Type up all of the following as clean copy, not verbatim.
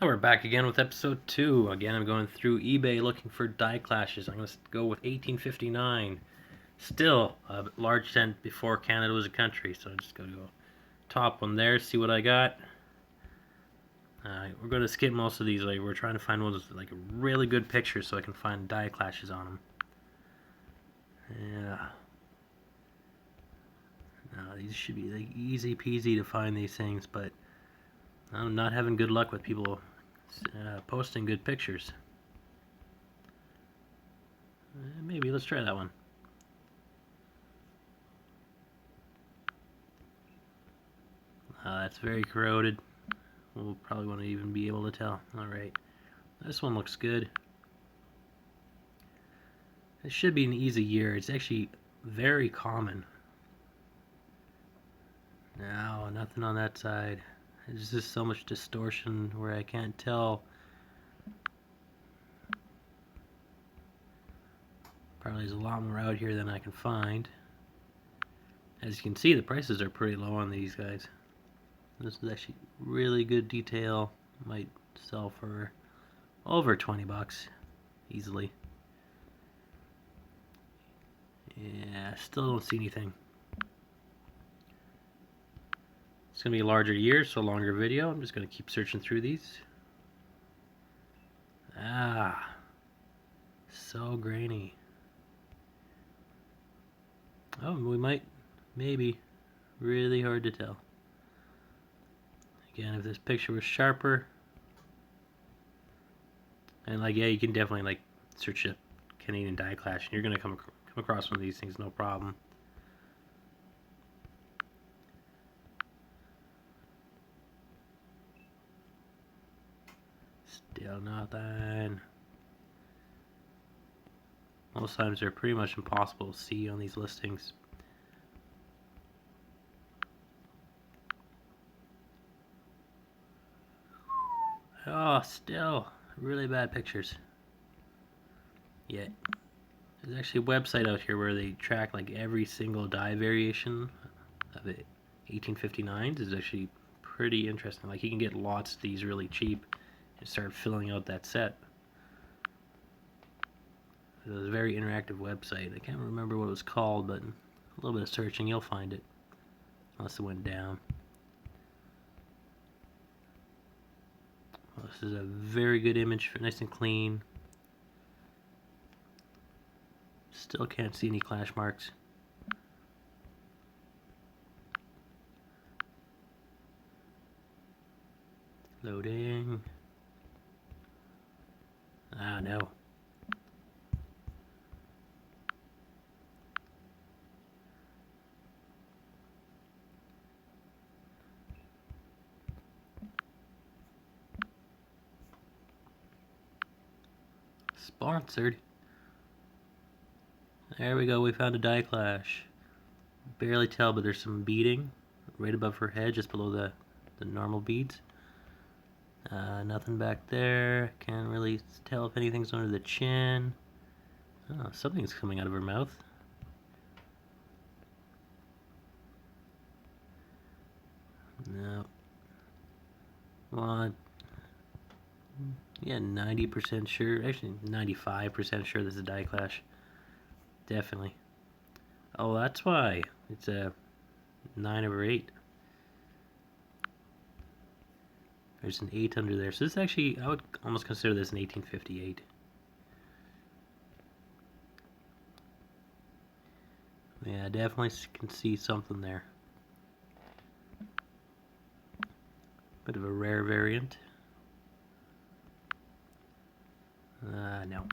Oh, we're back again with episode 2. Again, I'm going through eBay looking for die clashes. I'm going to go with 1859. Still a large tent before Canada was a country, so I'm just going to go top one there, see what I got. We're going to skip most of these. Like we're trying to find ones with like really good pictures so I can find die clashes on them. Yeah. Now these should be like easy peasy to find these things, but I'm not having good luck with people posting good pictures. Maybe let's try that one. That's very corroded. We'll probably won't even be able to tell. Alright. This one looks good. It should be an easy year. It's actually very common. No, nothing on that side. There's just so much distortion where I can't tell. Probably there's a lot more out here than I can find. As you can see, the prices are pretty low on these guys. This is actually really good detail. Might sell for over 20 bucks easily. Yeah, still don't see anything. It's going to be a larger year, so a longer video. I'm just going to keep searching through these. Ah, so grainy. Oh, we might, maybe. Really hard to tell. Again, if this picture was sharper, and like, yeah, you can definitely like search a Canadian die clash, and you're gonna come across one of these things, no problem. Still nothing. Most times they're pretty much impossible to see on these listings. Oh, still really bad pictures. Yeah, there's actually a website out here where they track like every single die variation of it. 1859s is actually pretty interesting. Like you can get lots of these really cheap and start filling out that set. It was a very interactive website. I can't remember what it was called, but a little bit of searching, you'll find it. Unless it went down. Well, this is a very good image, nice and clean. Still can't see any clash marks. Loading. Ah, no. Sponsored. There we go, we found a die clash. Barely tell, but there's some beading right above her head, just below the normal beads. Nothing back there. Can't really tell if anything's under the chin. Oh, something's coming out of her mouth. No. Well, yeah, 90% sure. Actually, 95% sure this is a die clash. Definitely. Oh, that's why. It's a 9/8. There's an 8 under there. So this actually, I would almost consider this an 1858. Yeah, I definitely can see something there. Bit of a rare variant. No.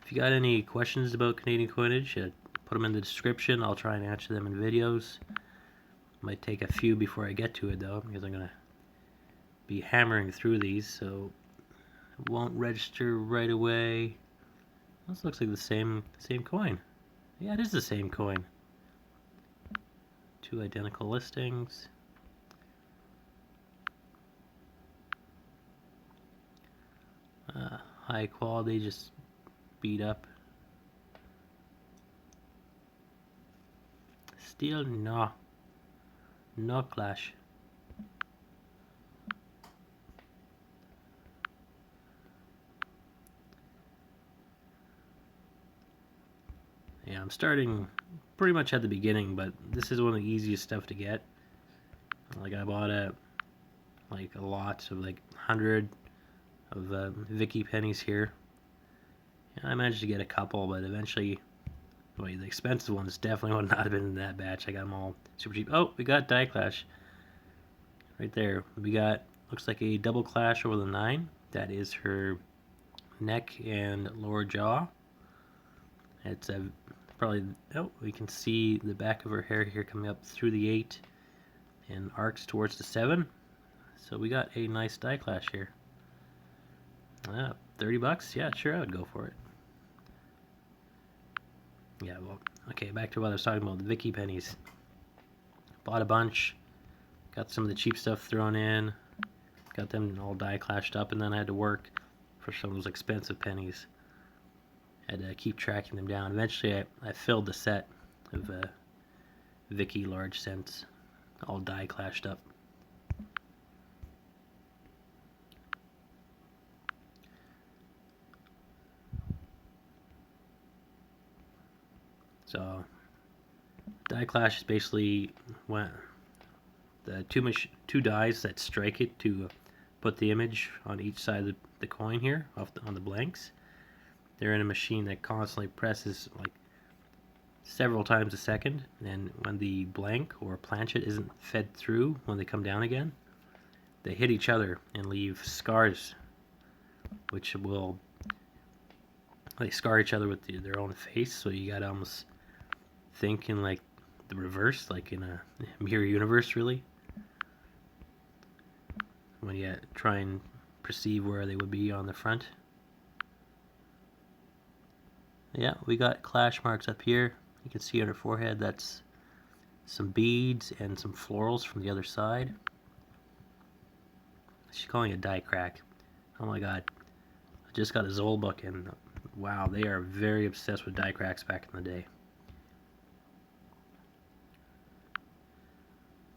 If you got any questions about Canadian coinage, put them in the description. I'll try and answer them in videos. Might take a few before I get to it though, because I'm gonna be hammering through these, so it won't register right away. This looks like the same coin. Yeah, it is the same coin. Two identical listings. High quality, just beat up. Still no clash. Yeah, I'm starting pretty much at the beginning, but this is one of the easiest stuff to get. Like I bought a lot of like 100 of Vicky pennies here. Yeah, I managed to get a couple, but eventually, well, the expensive ones definitely would not have been in that batch. I got them all super cheap. Oh, we got Die Clash right there. We got, looks like a double clash over the 9. That is her neck and lower jaw. It's a probably, oh, we can see the back of her hair here coming up through the 8 and arcs towards the 7. So we got a nice Die Clash here. 30 bucks? Yeah, sure, I would go for it. Yeah, well, okay, back to what I was talking about, the Vicky pennies. Bought a bunch, got some of the cheap stuff thrown in, got them all die clashed up, and then I had to work for some of those expensive pennies. Had to keep tracking them down. Eventually, I filled the set of Vicky large cents, all die clashed up. So, die clash is basically when the two dies that strike it to put the image on each side of the coin here on the blanks. They're in a machine that constantly presses like several times a second, and when the blank or planchet isn't fed through when they come down again, they hit each other and leave scars, which will they scar each other with their own face. So you gotta almost think in like the reverse, like in a mirror universe, really, when you try and perceive where they would be on the front. Yeah, we got clash marks up here. You can see on her forehead, that's some beads and some florals from the other side. She's calling it die crack. Oh my god. I just got a Zoll book, and wow, they are very obsessed with die cracks back in the day.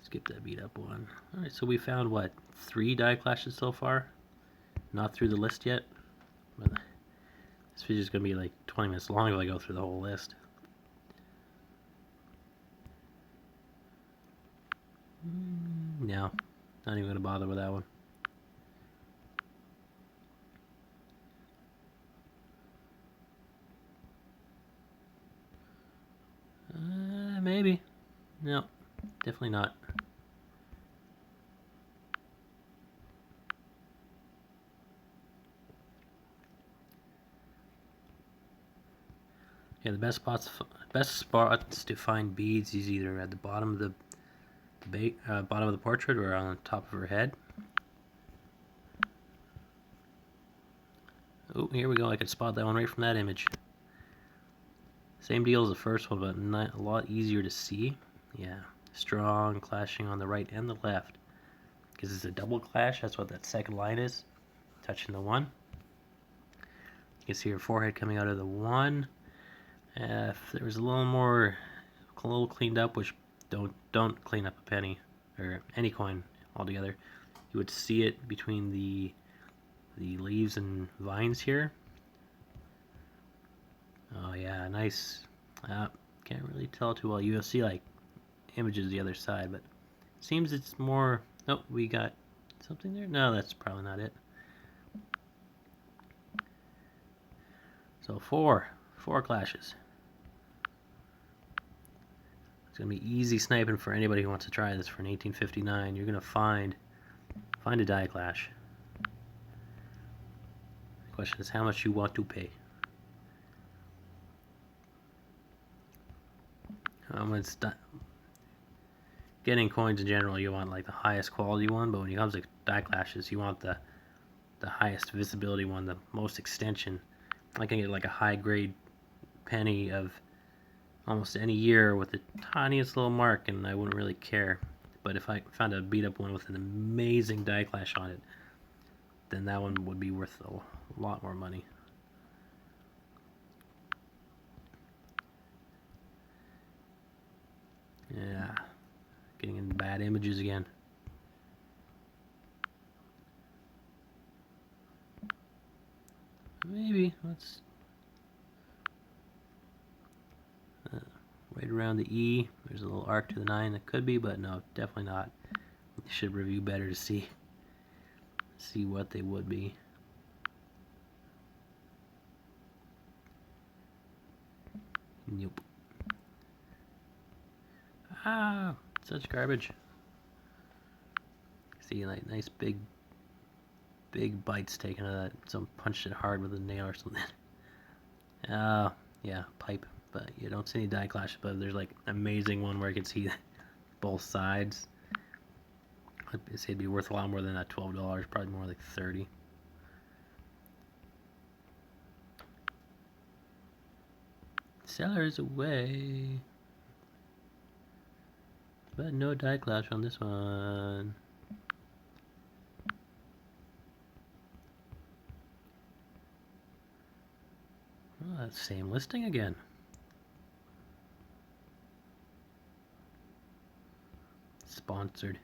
Skip that beat up one. Alright, so we found what, 3 die clashes so far? Not through the list yet. But this video is going to be like 20 minutes long if I go through the whole list. No, not even going to bother with that one. Maybe. No, definitely not. Yeah, the best spots to find beads is either at the bottom of the portrait or on top of her head. Oh, here we go. I can spot that one right from that image. Same deal as the first one, but not a lot easier to see. Yeah, strong clashing on the right and the left. Because it's a double clash, that's what that second line is. Touching the 1. You can see her forehead coming out of the 1. If there was a little cleaned up, which don't clean up a penny or any coin altogether, you would see it between the leaves and vines here. Oh yeah, nice. Can't really tell too well. You'll see like images the other side, but it seems it's more. Oh, we got something there. No, that's probably not it. So four clashes. It's gonna be easy sniping for anybody who wants to try this for an 1859. You're gonna find a die clash. The question is how much you want to pay. When it's getting coins in general, you want like the highest quality one, but when it comes to die clashes, you want the highest visibility one, the most extension. I can get like a high grade penny of almost any year with the tiniest little mark and I wouldn't really care. But if I found a beat up one with an amazing die clash on it, then that one would be worth a lot more money. Yeah, getting in bad images again. Maybe let's. around the E. There's a little arc to the 9. That could be, but no, definitely not. You should review better to see what they would be. Nope. Ah, such garbage. See, like nice big bites taken out of that. Someone punched it hard with a nail or something. Yeah, pipe. But you don't see any die clashes, but there's like an amazing one where I can see both sides. I'd say it'd be worth a lot more than that $12, probably more like $30. Sellers away. But no die clash on this one. Oh, that's the same listing again. Sponsored.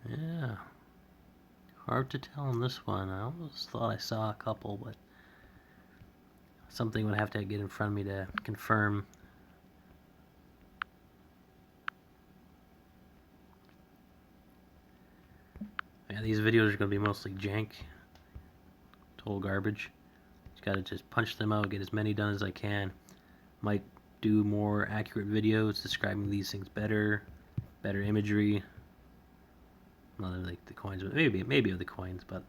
Yeah. Hard to tell on this one. I almost thought I saw a couple, but something would have to get in front of me to confirm. Yeah, these videos are going to be mostly jank. Total garbage. Just gotta just punch them out, get as many done as I can. Might do more accurate videos describing these things better imagery. Not like the coins, but maybe of the coins, but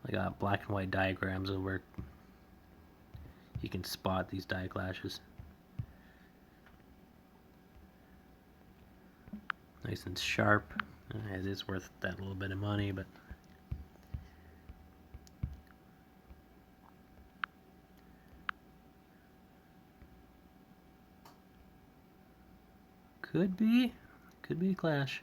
I got black and white diagrams of where you can spot these die clashes. Nice and sharp. It is worth that little bit of money, but could be a clash.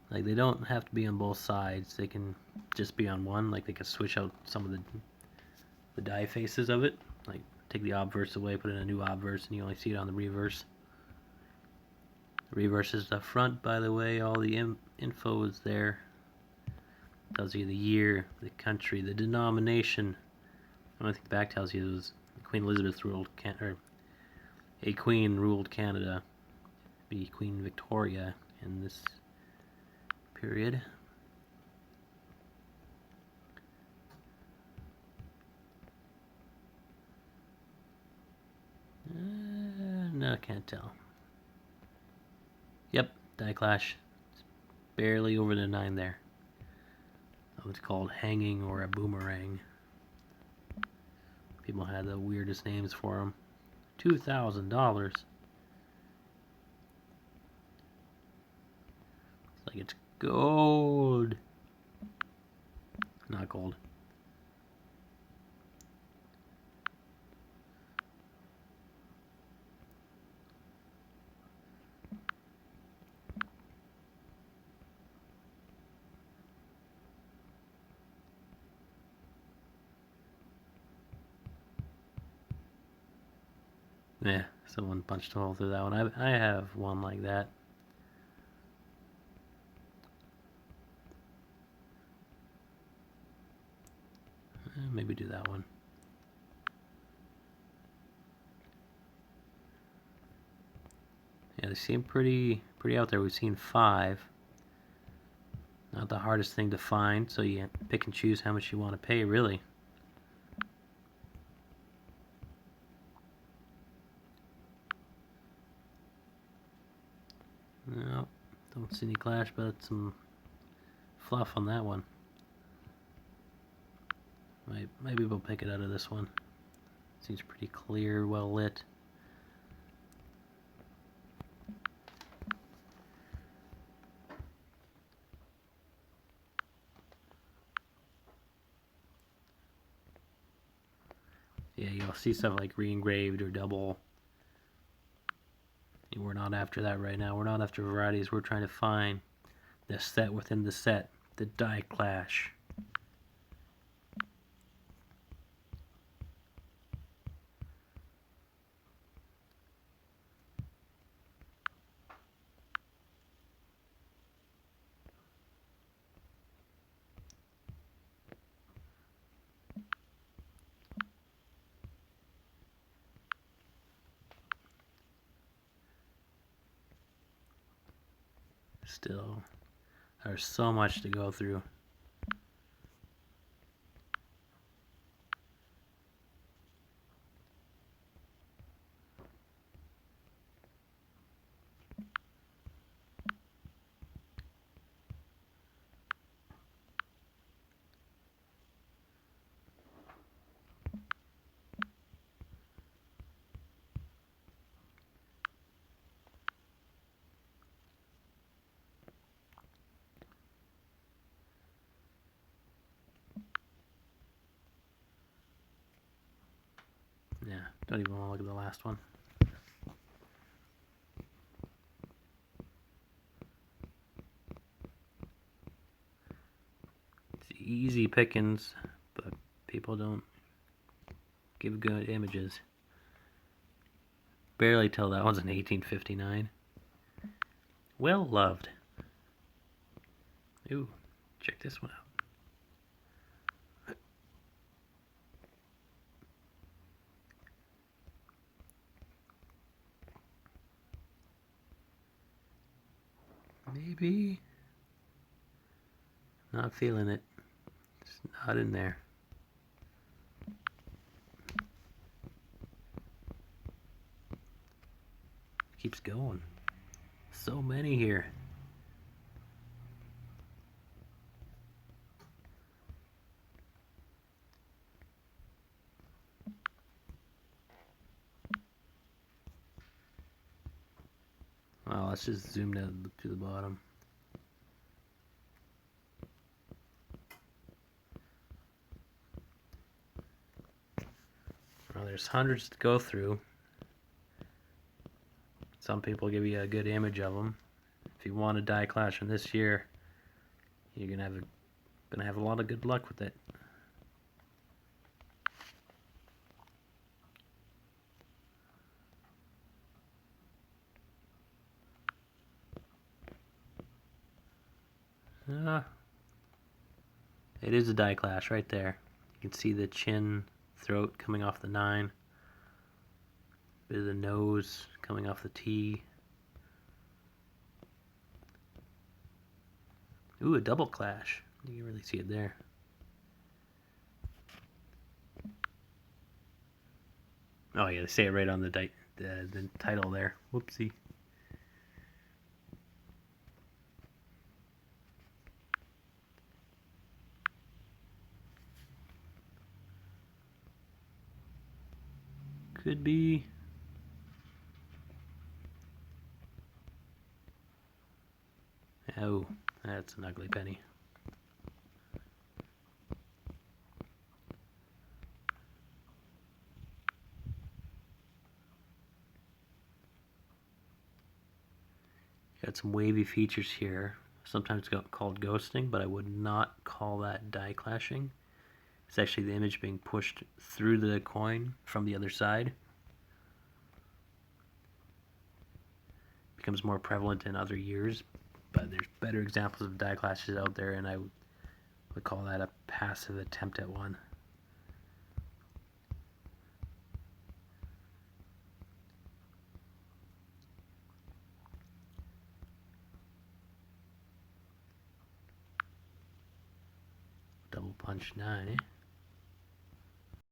Like, they don't have to be on both sides. They can just be on one. Like, they can switch out some of the die faces of it. Like, take the obverse away, put in a new obverse, and you only see it on the reverse. The reverse is the front, by the way. All the info is there. Tells you the year, the country, the denomination. The only thing the back tells you is Queen Elizabeth ruled a queen ruled Canada. Be Queen Victoria in this period. No, I can't tell. Yep, die clash. It's barely over the 9 there. It's called hanging or a boomerang. People had the weirdest names for them. $2,000. It's like it's gold. Not gold. Yeah, someone punched a hole through that one. I have one like that. Maybe do that one. Yeah, they seem pretty out there. We've seen 5. Not the hardest thing to find, so you pick and choose how much you want to pay, really. No, don't see any clash, but some fluff on that one. Maybe we'll pick it out of this one. Seems pretty clear, well lit. Yeah, you'll see stuff like re-engraved or double. We're not after that right now. We're not after varieties. We're trying to find the set within the set, the die clash. Still, there's so much to go through. Yeah, don't even want to look at the last one. It's easy pickings, but people don't give good images. Barely tell that one's an 1859. Well loved. Ooh, check this one out. Maybe. Not feeling it. It's not in there. Keeps going. So many here. Well, let's just zoom down to the bottom. Well, there's hundreds to go through. Some people give you a good image of them. If you want a die clash in this year, you're gonna have a lot of good luck with it. It is a die clash right there. You can see the chin, throat coming off the 9. Bit of the nose coming off the T. Ooh, a double clash. You can really see it there. Oh yeah, they say it right on the title there. Whoopsie. Could be. Oh, that's an ugly penny. Got some wavy features here. Sometimes called ghosting, but I would not call that die clashing. It's actually the image being pushed through the coin from the other side. Becomes more prevalent in other years, but there's better examples of die clashes out there, and I would call that a passive attempt at one. Double punch 9.